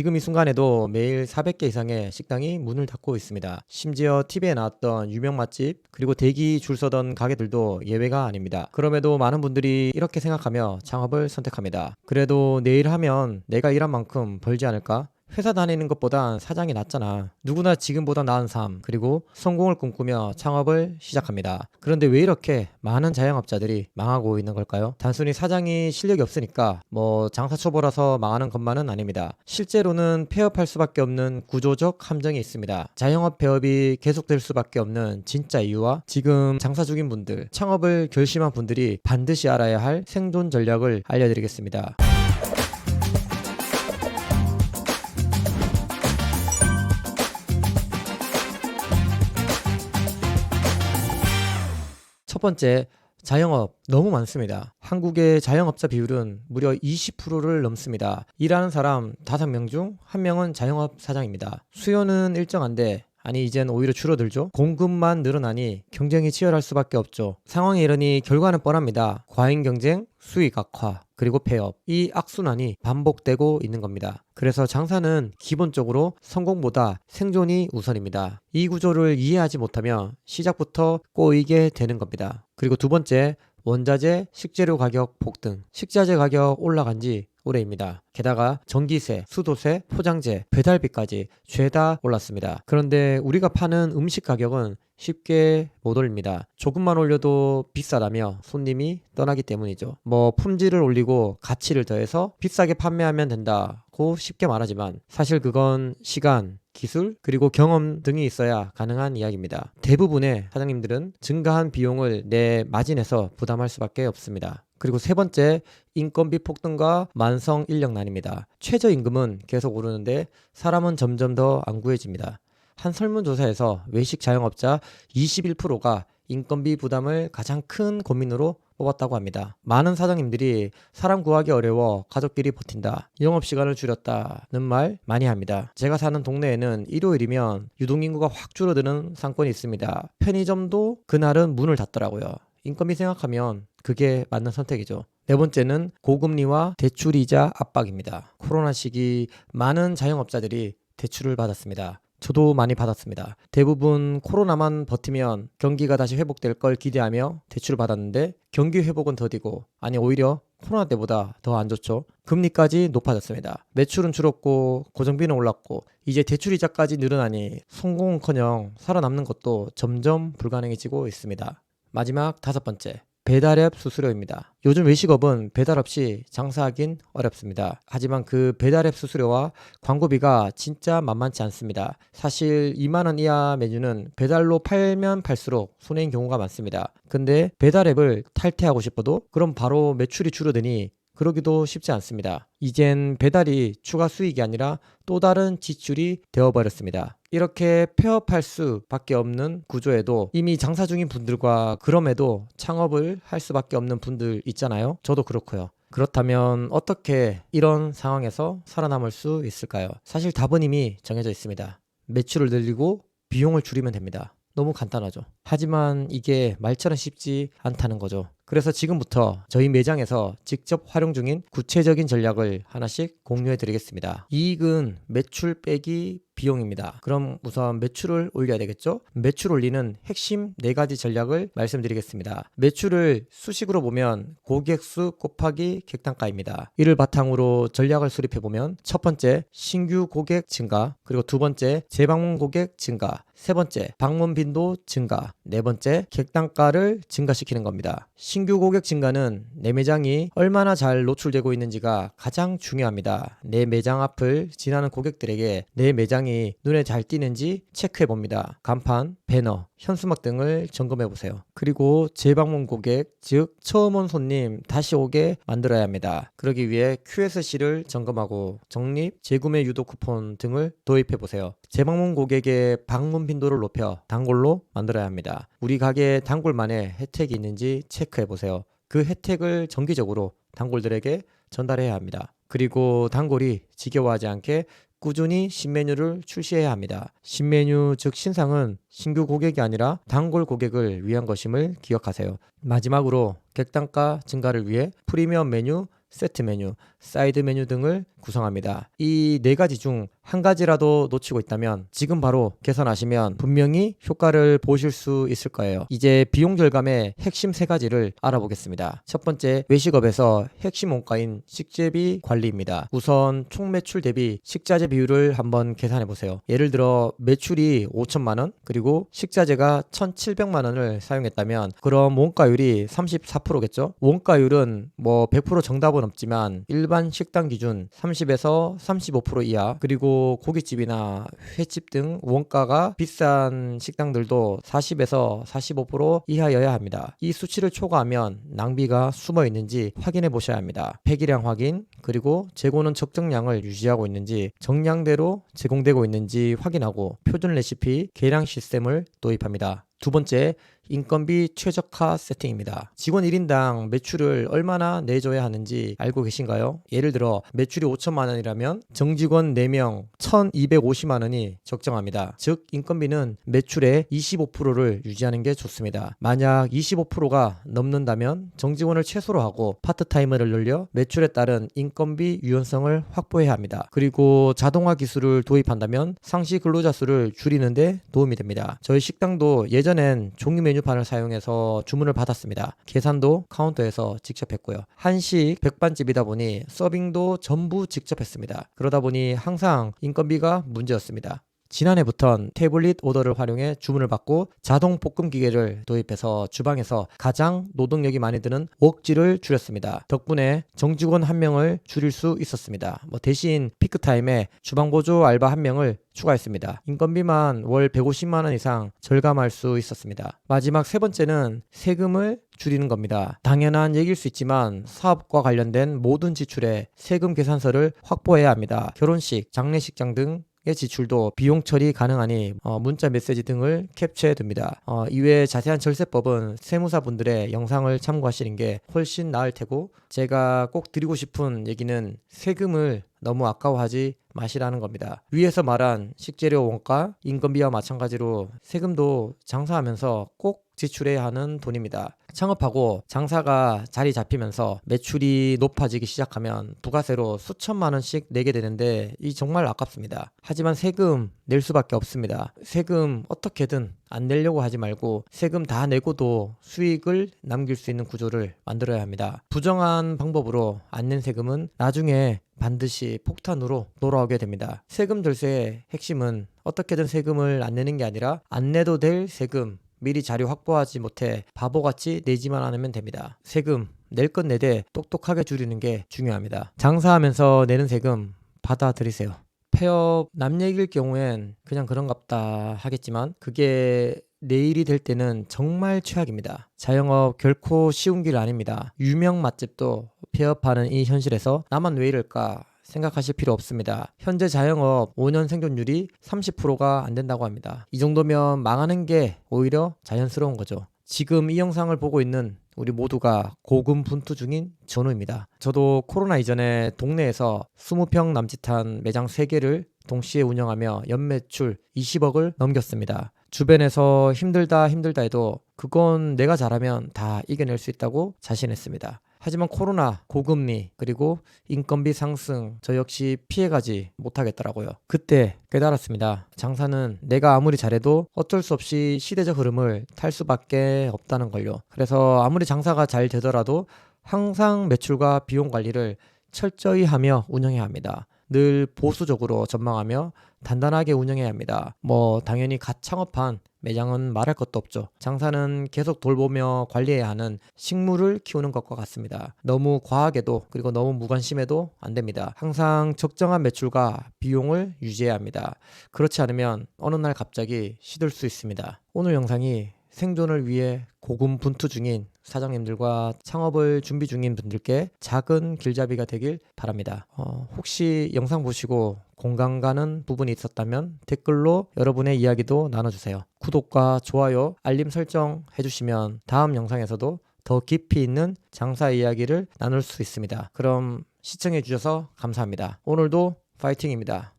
지금 이 순간에도 매일 400개 이상의 식당이 문을 닫고 있습니다. 심지어 TV에 나왔던 유명 맛집 그리고 대기 줄 서던 가게들도 예외가 아닙니다. 그럼에도 많은 분들이 이렇게 생각하며 창업을 선택합니다. 그래도 내일 하면 내가 일한 만큼 벌지 않을까? 회사 다니는 것보단 사장이 낫잖아. 누구나 지금보다 나은 삶, 그리고 성공을 꿈꾸며 창업을 시작합니다. 그런데 왜 이렇게 많은 자영업자들이 망하고 있는 걸까요? 단순히 사장이 실력이 없으니까 장사 초보라서 망하는 것만은 아닙니다. 실제로는 폐업할 수밖에 없는 구조적 함정이 있습니다. 자영업 폐업이 계속될 수밖에 없는 진짜 이유와 지금 장사 중인 분들, 창업을 결심한 분들이 반드시 알아야 할 생존 전략을 알려드리겠습니다. 첫 번째, 자영업 너무 많습니다. 한국의 자영업자 비율은 무려 20%를 넘습니다. 일하는 사람 5명 중 1명은 자영업 사장입니다. 수요는 일정한데 이젠 오히려 줄어들죠. 공급만 늘어나니 경쟁이 치열할 수밖에 없죠. 상황이 이러니 결과는 뻔합니다. 과잉 경쟁, 수익 악화, 그리고 폐업. 이 악순환이 반복되고 있는 겁니다. 그래서 장사는 기본적으로 성공보다 생존이 우선입니다. 이 구조를 이해하지 못하면 시작부터 꼬이게 되는 겁니다. 그리고 두 번째, 원자재, 식재료 가격 폭등. 식자재 가격 올라간 지 올해입니다. 게다가 전기세, 수도세, 포장재, 배달비까지 죄다 올랐습니다. 그런데 우리가 파는 음식 가격은 쉽게 못 올립니다. 조금만 올려도 비싸다며 손님이 떠나기 때문이죠. 품질을 올리고 가치를 더해서 비싸게 판매하면 된다고 쉽게 말하지만 사실 그건 시간, 기술, 그리고 경험 등이 있어야 가능한 이야기입니다. 대부분의 사장님들은 증가한 비용을 내 마진에서 부담할 수밖에 없습니다. 그리고 세 번째, 인건비 폭등과 만성 인력난입니다. 최저임금은 계속 오르는데 사람은 점점 더 안 구해집니다. 한 설문조사에서 외식 자영업자 21%가 인건비 부담을 가장 큰 고민으로 뽑았다고 합니다. 많은 사장님들이 사람 구하기 어려워 가족끼리 버틴다, 영업시간을 줄였다는 말 많이 합니다. 제가 사는 동네에는 일요일이면 유동인구가 확 줄어드는 상권이 있습니다. 편의점도 그날은 문을 닫더라고요. 인건비 생각하면 그게 맞는 선택이죠. 네 번째는 고금리와 대출이자 압박입니다. 코로나 시기 많은 자영업자들이 대출을 받았습니다. 저도 많이 받았습니다. 대부분 코로나만 버티면 경기가 다시 회복될 걸 기대하며 대출을 받았는데 경기 회복은 더디고 오히려 코로나 때보다 더 안 좋죠. 금리까지 높아졌습니다. 매출은 줄었고 고정비는 올랐고 이제 대출이자까지 늘어나니 성공은커녕 살아남는 것도 점점 불가능해지고 있습니다. 마지막 다섯 번째, 배달앱 수수료입니다. 요즘 외식업은 배달 없이 장사하긴 어렵습니다. 하지만 그 배달앱 수수료와 광고비가 진짜 만만치 않습니다. 사실 2만원 이하 메뉴는 배달로 팔면 팔수록 손해인 경우가 많습니다. 근데 배달앱을 탈퇴하고 싶어도 그럼 바로 매출이 줄어드니 그러기도 쉽지 않습니다. 이젠 배달이 추가 수익이 아니라 또 다른 지출이 되어버렸습니다. 이렇게 폐업할 수밖에 없는 구조에도 이미 장사 중인 분들과 그럼에도 창업을 할 수밖에 없는 분들 있잖아요. 저도 그렇고요. 그렇다면 어떻게 이런 상황에서 살아남을 수 있을까요? 사실 답은 이미 정해져 있습니다. 매출을 늘리고 비용을 줄이면 됩니다. 너무 간단하죠. 하지만 이게 말처럼 쉽지 않다는 거죠. 그래서 지금부터 저희 매장에서 직접 활용 중인 구체적인 전략을 하나씩 공유해 드리겠습니다. 이익은 매출 빼기 비용입니다. 그럼 우선 매출을 올려야 되겠죠? 매출 올리는 핵심 4가지 전략을 말씀드리겠습니다. 매출을 수식으로 보면 고객수 곱하기 객단가입니다. 이를 바탕으로 전략을 수립해 보면 첫 번째, 신규 고객 증가, 그리고 두 번째, 재방문 고객 증가, 세 번째, 방문 빈도 증가, 네 번째, 객단가를 증가시키는 겁니다. 신규 고객 증가는 내 매장이 얼마나 잘 노출되고 있는지가 가장 중요합니다. 내 매장 앞을 지나는 고객들에게 내 매장이 눈에 잘 띄는지 체크해 봅니다. 간판, 배너, 현수막 등을 점검해 보세요. 그리고 재방문 고객, 즉 처음 온 손님 다시 오게 만들어야 합니다. 그러기 위해 QSC를 점검하고 적립, 재구매 유도 쿠폰 등을 도입해 보세요. 재방문 고객의 방문 빈도를 높여 단골로 만들어야 합니다. 우리 가게에 단골만의 혜택이 있는지 체크해 보세요. 그 혜택을 정기적으로 단골들에게 전달해야 합니다. 그리고 단골이 지겨워하지 않게 꾸준히 신메뉴를 출시해야 합니다. 신메뉴 즉 신상은 신규 고객이 아니라 단골 고객을 위한 것임을 기억하세요. 마지막으로 객단가 증가를 위해 프리미엄 메뉴 세트 메뉴, 사이드 메뉴 등을 구성합니다. 이 4가지 중 한 가지라도 놓치고 있다면 지금 바로 개선하시면 분명히 효과를 보실 수 있을 거예요. 이제 비용 절감의 핵심 3가지를 알아보겠습니다. 첫 번째, 외식업에서 핵심 원가인 식재비 관리입니다. 우선 총 매출 대비 식자재 비율을 한번 계산해 보세요. 예를 들어 매출이 5천만 원, 그리고 식자재가 1,700만 원을 사용했다면 그럼 원가율이 34%겠죠? 원가율은 뭐 100% 정답은 없지만 일반 식당 기준 30에서 35% 이하, 그리고 고깃집이나 횟집 등 원가가 비싼 식당들도 40에서 45% 이하여야 합니다. 이 수치를 초과하면 낭비가 숨어 있는지 확인해 보셔야 합니다. 폐기량 확인, 그리고 재고는 적정량을 유지하고 있는지, 정량대로 제공되고 있는지 확인하고 표준 레시피 계량 시스템을 도입합니다. 두 번째, 인건비 최적화 세팅입니다. 직원 1인당 매출을 얼마나 내줘야 하는지 알고 계신가요? 예를 들어 매출이 5천만 원이라면 정직원 4명 1,250만 원이 적정합니다. 즉 인건비는 매출의 25%를 유지하는 게 좋습니다. 만약 25%가 넘는다면 정직원을 최소로 하고 파트타이머를 늘려 매출에 따른 인건비 유연성을 확보해야 합니다. 그리고 자동화 기술을 도입한다면 상시 근로자 수를 줄이는 데 도움이 됩니다. 저희 식당도 예전엔 종이 메뉴판을 사용해서 주문을 받았습니다. 계산도 카운터에서 직접 했고요. 한식 백반집이다 보니 서빙도 전부 직접 했습니다. 그러다 보니 항상 인건비가 문제였습니다. 지난해부턴 태블릿 오더를 활용해 주문을 받고 자동 볶음 기계를 도입해서 주방에서 가장 노동력이 많이 드는 웍지를 줄였습니다. 덕분에 정직원 1명을 줄일 수 있었습니다. 대신 피크타임에 주방보조 알바 1명을 추가했습니다. 인건비만 월 150만 원 이상 절감할 수 있었습니다. 마지막 3번째는 세금을 줄이는 겁니다. 당연한 얘기일 수 있지만 사업과 관련된 모든 지출에 세금 계산서를 확보해야 합니다. 결혼식, 장례식장 등 의 지출도 비용 처리 가능하니 문자 메시지 등을 캡처해 둡니다. 이외에 자세한 절세법은 세무사분들의 영상을 참고하시는 게 훨씬 나을 테고, 제가 꼭 드리고 싶은 얘기는 세금을 너무 아까워하지 마시라는 겁니다. 위에서 말한 식재료 원가, 인건비와 마찬가지로 세금도 장사하면서 꼭 지출해야 하는 돈입니다. 창업하고 장사가 자리 잡히면서 매출이 높아지기 시작하면 부가세로 수천만 원씩 내게 되는데 이 정말 아깝습니다. 하지만 세금 낼 수밖에 없습니다. 세금 어떻게든 안 내려고 하지 말고 세금 다 내고도 수익을 남길 수 있는 구조를 만들어야 합니다. 부정한 방법으로 안 낸 세금은 나중에 반드시 폭탄으로 돌아오게 됩니다. 세금 절세의 핵심은 어떻게든 세금을 안 내는 게 아니라 안 내도 될 세금 미리 자료 확보하지 못해 바보같이 내지만 않으면 됩니다. 세금 낼 건 내되 똑똑하게 줄이는 게 중요합니다. 장사하면서 내는 세금 받아들이세요. 폐업 남 얘기일 경우엔 그냥 그런갑다 하겠지만 그게 내일이 될 때는 정말 최악입니다. 자영업 결코 쉬운 길 아닙니다. 유명 맛집도 폐업하는 이 현실에서 나만 왜 이럴까 생각하실 필요 없습니다. 현재 자영업 5년 생존율이 30%가 안 된다고 합니다. 이 정도면 망하는 게 오히려 자연스러운 거죠. 지금 이 영상을 보고 있는 우리 모두가 고군분투 중인 전우입니다. 저도 코로나 이전에 동네에서 20평 남짓한 매장 3개를 동시에 운영하며 연매출 20억을 넘겼습니다. 주변에서 힘들다 해도 그건 내가 잘하면 다 이겨낼 수 있다고 자신했습니다. 하지만 코로나, 고금리, 그리고 인건비 상승 저 역시 피해가지 못하겠더라고요. 그때 깨달았습니다. 장사는 내가 아무리 잘해도 어쩔 수 없이 시대적 흐름을 탈 수밖에 없다는 걸요. 그래서 아무리 장사가 잘 되더라도 항상 매출과 비용 관리를 철저히 하며 운영해야 합니다. 늘 보수적으로 전망하며 단단하게 운영해야 합니다. 당연히 갓 창업한 매장은 말할 것도 없죠. 장사는 계속 돌보며 관리해야 하는 식물을 키우는 것과 같습니다. 너무 과하게도 그리고 너무 무관심해도 안 됩니다. 항상 적정한 매출과 비용을 유지해야 합니다. 그렇지 않으면 어느 날 갑자기 시들 수 있습니다. 오늘 영상이 생존을 위해 고군분투 중인 사장님들과 창업을 준비 중인 분들께 작은 길잡이가 되길 바랍니다. 혹시 영상 보시고 공감 가는 부분이 있었다면 댓글로 여러분의 이야기도 나눠주세요. 구독과 좋아요, 알림 설정 해주시면 다음 영상에서도 더 깊이 있는 장사 이야기를 나눌 수 있습니다. 그럼 시청해주셔서 감사합니다. 오늘도 파이팅입니다.